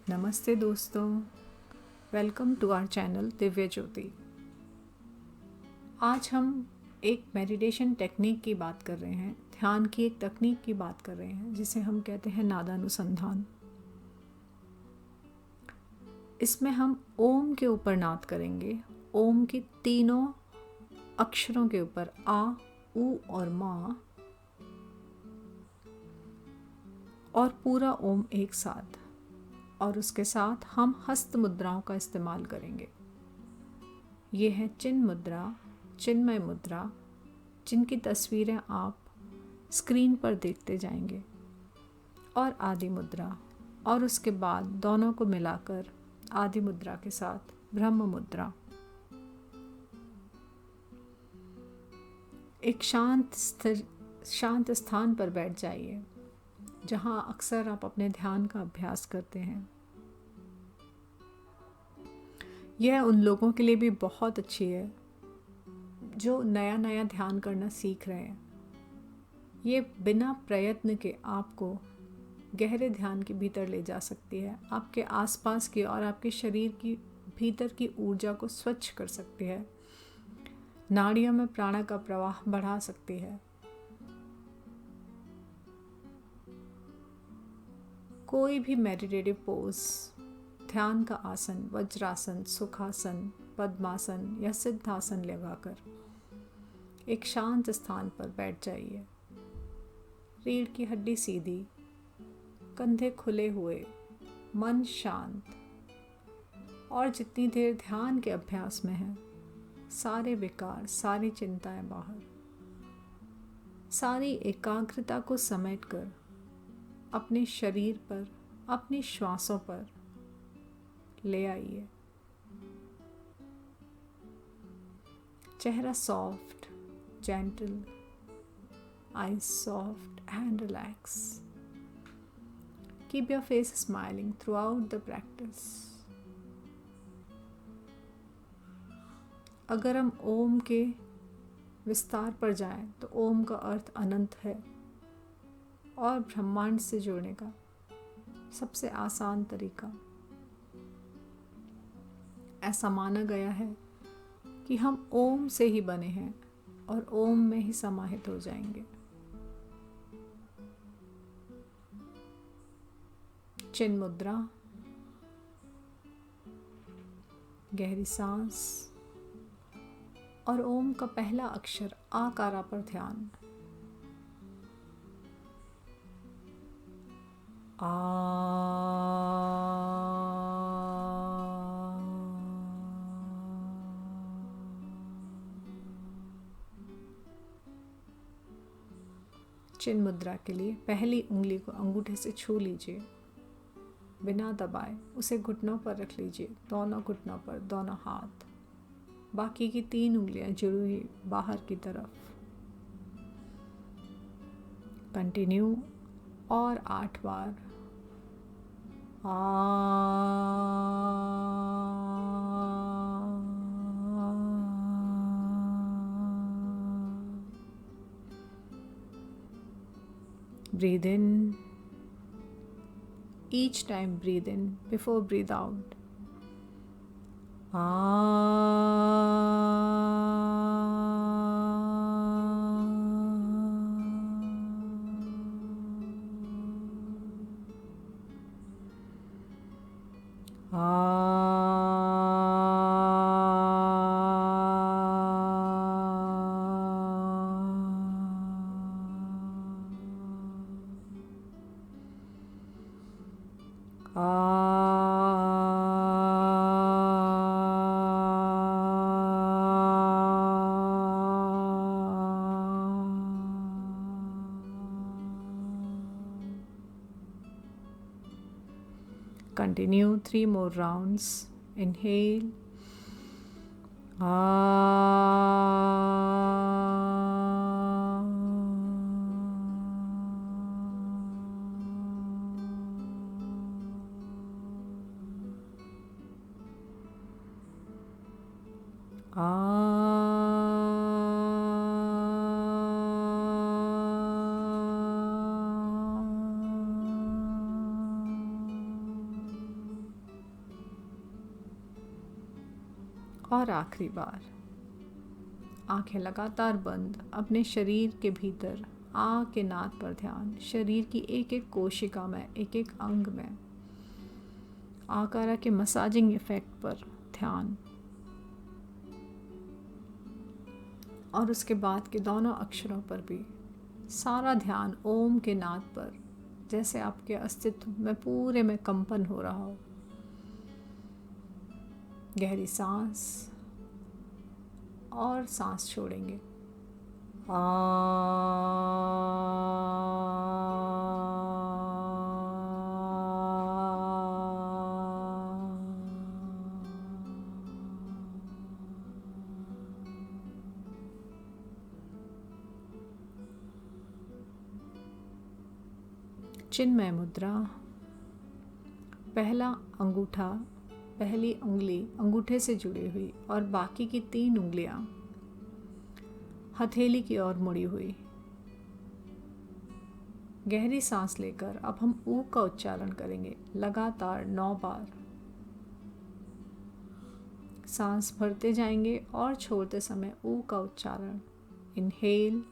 नमस्ते दोस्तों, welcome to our channel Divya ज्योति। आज हम एक मेडिटेशन टेक्निक की बात कर रहे हैं, ध्यान की एक तकनीक की बात कर रहे हैं जिसे हम कहते हैं नादानुसंधान। इसमें हम ओम के ऊपर नाद करेंगे, ओम की तीनों अक्षरों के ऊपर आ, ऊ और मा, और पूरा ओम एक साथ। और उसके साथ हम हस्त मुद्राओं का इस्तेमाल करेंगे। ये है चिन्ह मुद्रा, चिन्मय मुद्रा, जिनकी तस्वीरें आप स्क्रीन पर देखते जाएंगे, और आदि मुद्रा, और उसके बाद दोनों को मिलाकर आदि मुद्रा के साथ ब्रह्म मुद्रा। एक शांत स्थान पर बैठ जाइए जहां अक्सर आप अपने ध्यान का अभ्यास करते हैं। यह उन लोगों के लिए भी बहुत अच्छी है जो नया नया ध्यान करना सीख रहे हैं। ये बिना प्रयत्न के आपको गहरे ध्यान के भीतर ले जा सकती है, आपके आसपास की और आपके शरीर की भीतर की ऊर्जा को स्वच्छ कर सकती है, नाड़ियों में प्राण का प्रवाह बढ़ा सकती है। कोई भी मेडिटेटिव पोज, ध्यान का आसन, वज्रासन, सुखासन, पद्मासन या सिद्धासन लगाकर एक शांत स्थान पर बैठ जाइए। रीढ़ की हड्डी सीधी, कंधे खुले हुए, मन शांत, और जितनी देर ध्यान के अभ्यास में है, सारे विकार, सारी चिंताएं बाहर, सारी एकाग्रता को समेटकर अपने शरीर पर, अपनी श्वासों पर ले आइए। चेहरा soft, gentle, eyes soft and relax. Keep your face smiling throughout the practice. अगर हम ओम के विस्तार पर जाएं तो ओम का अर्थ अनंत है, और ब्रह्मांड से जुड़ने का सबसे आसान तरीका। ऐसा माना गया है कि हम ओम से ही बने हैं और ओम में ही समाहित हो जाएंगे। चिन्ह मुद्रा, गहरी सांस, और ओम का पहला अक्षर आकारा पर ध्यान। आ। चिन्ह मुद्रा के लिए पहली उंगली को अंगूठे से छू लीजिए, बिना दबाए उसे घुटनों पर रख लीजिए, दोनों घुटनों पर, दोनों हाथ। बाकी की 3 उंगलियां जुड़ी हुई बाहर की तरफ। कंटिन्यू, और 8 बार। Breathe in. Each time breathe in before breathe out. Continue 3 more rounds. Inhale. और आखिरी बार। आंखें लगातार बंद, अपने शरीर के भीतर आ के नाद पर ध्यान, शरीर की एक एक कोशिका में, एक एक अंग में आकारा के मसाजिंग इफेक्ट पर ध्यान। और उसके बाद के दोनों अक्षरों पर भी सारा ध्यान ओम के नाद पर, जैसे आपके अस्तित्व में पूरे में कंपन हो रहा हो। गहरी सांस और सांस छोड़ेंगे। चिन्मय मुद्रा। पहला अंगूठा, पहली उंगली अंगूठे से जुड़ी हुई और बाकी की 3 उंगलियां हथेली की ओर मुड़ी हुई। गहरी सांस लेकर अब हम ऊ का उच्चारण करेंगे लगातार 9 बार। सांस भरते जाएंगे और छोड़ते समय ऊ का उच्चारण। Inhale,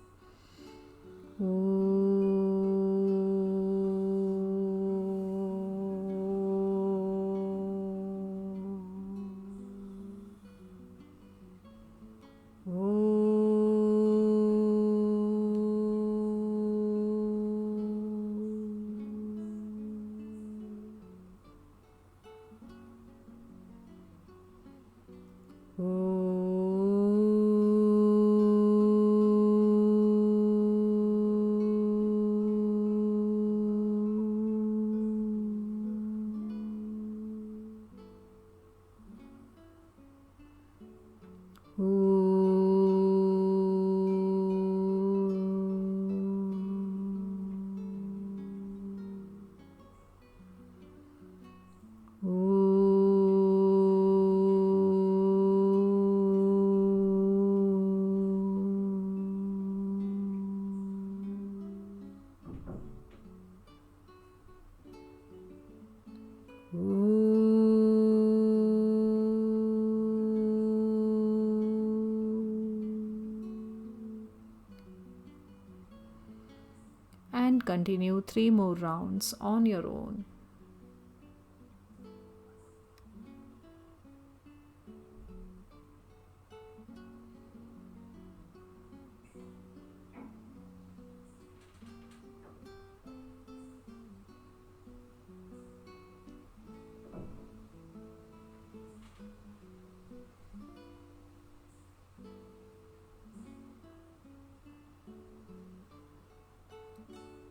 and continue 3 more rounds on your own.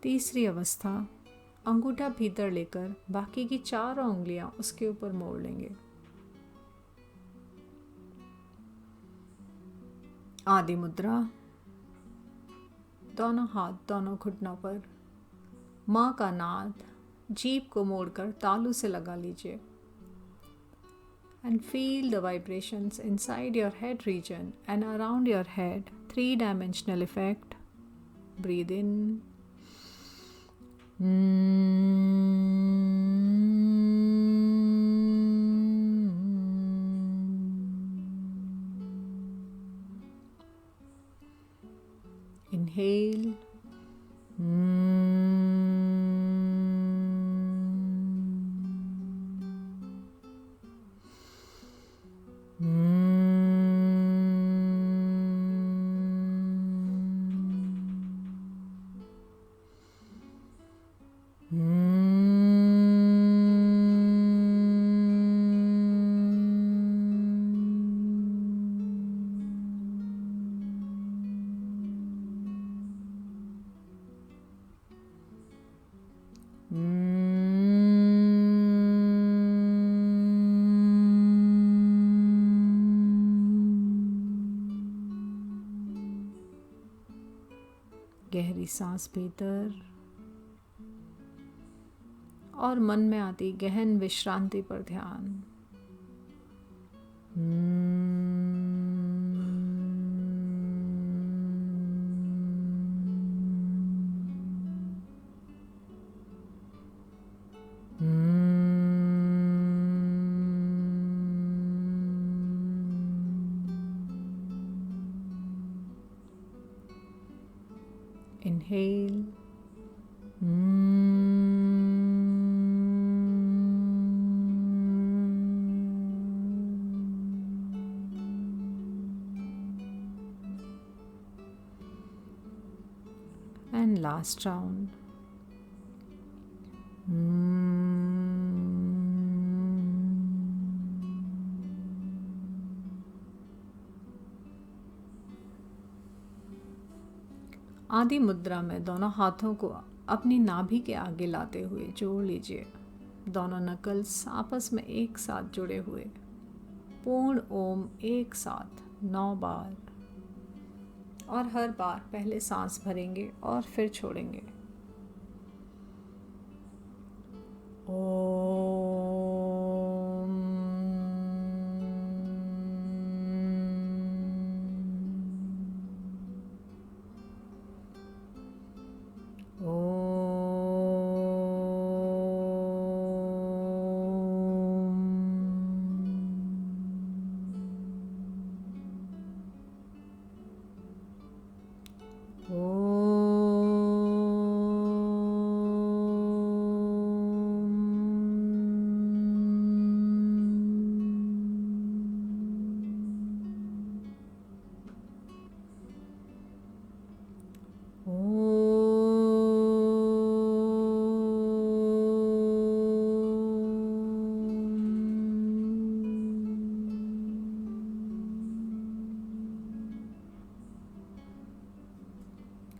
तीसरी अवस्था, अंगूठा भीतर लेकर बाकी की 4 उंगलियां उसके ऊपर मोड़ लेंगे। आदि मुद्रा। दोनों हाथ दोनों घुटनों पर, माँ का नाद, जीभ को मोड़कर तालू से लगा लीजिए। And feel the vibrations inside your head region and around your head. 3-dimensional effect. Breathe in. Inhale. गहरी सांस भीतर और मन में आती गहन विश्रांति पर ध्यान। Inhale. And last round. आदि मुद्रा में दोनों हाथों को अपनी नाभि के आगे लाते हुए जोड़ लीजिए। दोनों नकल्स आपस में एक साथ जुड़े हुए। पूर्ण ओम एक साथ 9 बार, और हर बार पहले सांस भरेंगे और फिर छोड़ेंगे।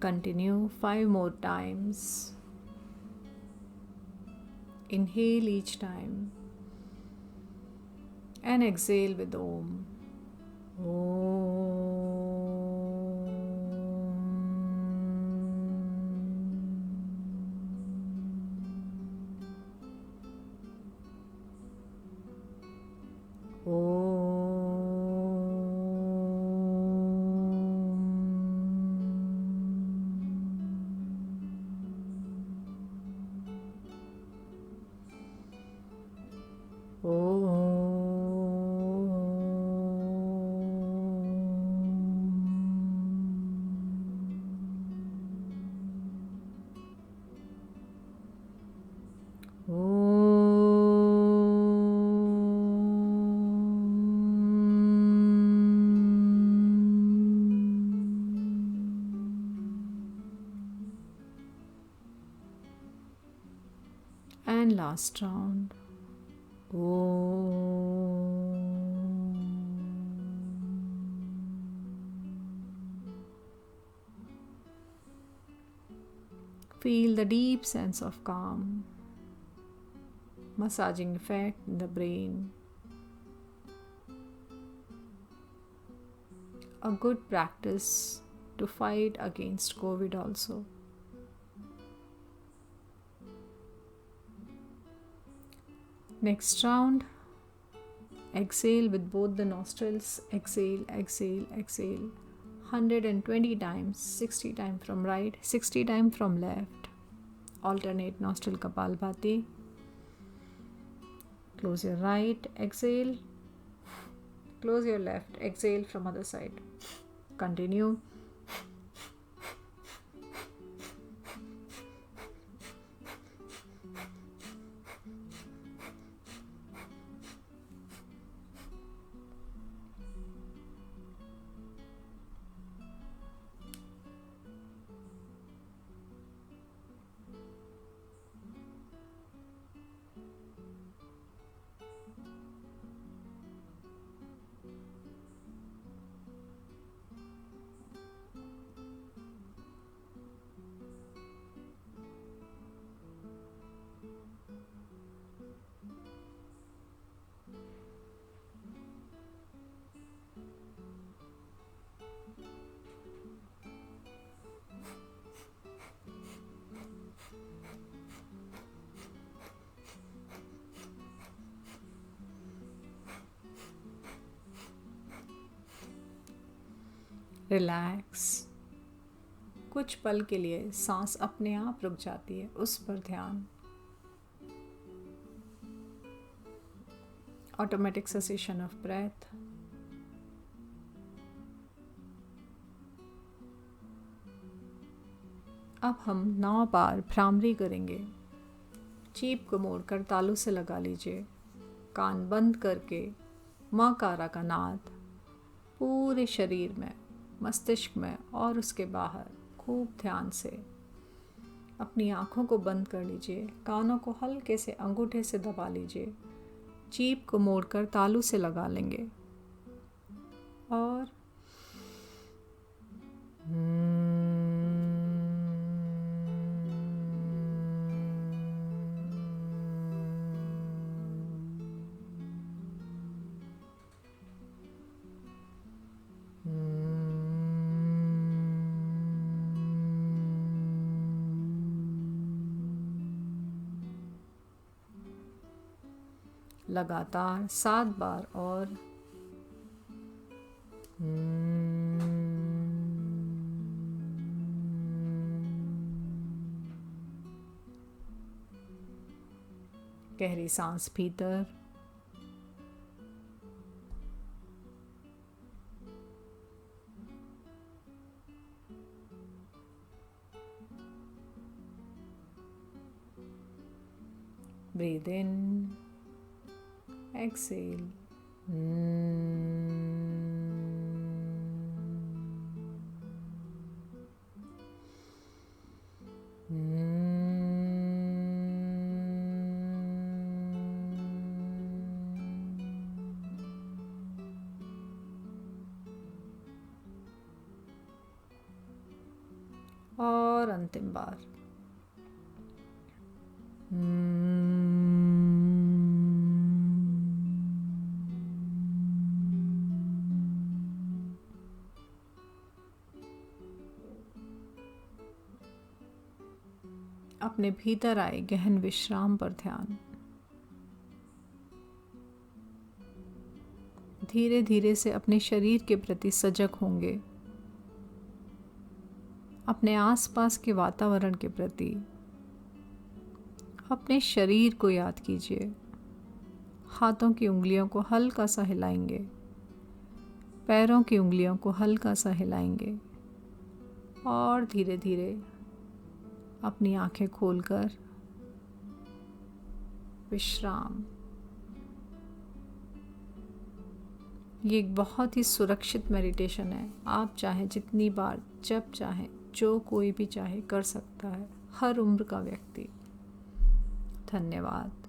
Continue 5 more times. Inhale each time and exhale with Om. And last round. Feel the deep sense of calm, massaging effect in the brain. A good practice to fight against COVID also. Next round, exhale with both the nostrils. Exhale, exhale, exhale. 120 times, 60 times from right, 60 times from left. Alternate nostril Kapalbhati. Close your right, exhale. Close your left, exhale from other side. Continue. Relax. कुछ पल के लिए सांस अपने आप रुक जाती है, उस पर ध्यान। Automatic cessation of breath. अब हम 9 बार भ्रामरी करेंगे। जीभ को मोड़कर तालू से लगा लीजिए। कान बंद करके मकारा का नाद पूरे शरीर में, मस्तिष्क में और उसके बाहर खूब ध्यान से। अपनी आँखों को बंद कर लीजिए। कानों को हल्के से अंगूठे से दबा लीजिए। जीभ को मोड़कर तालू से लगा लेंगे और लगातार 7 बार और गहरी सांस भीतर, breathe in, exhale. और अंतिम बार अपने भीतर आए गहन विश्राम पर ध्यान। धीरे धीरे से अपने शरीर के प्रति सजग होंगे। अपने आसपास के वातावरण के प्रति, अपने शरीर को याद कीजिए। हाथों की उंगलियों को हल्का सा हिलाएंगे, पैरों की उंगलियों को हल्का सा हिलाएंगे और धीरे धीरे अपनी आंखें खोलकर विश्राम। ये एक बहुत ही सुरक्षित मेडिटेशन है। आप चाहे जितनी बार, जब चाहे, जो कोई भी चाहे कर सकता है, हर उम्र का व्यक्ति। धन्यवाद।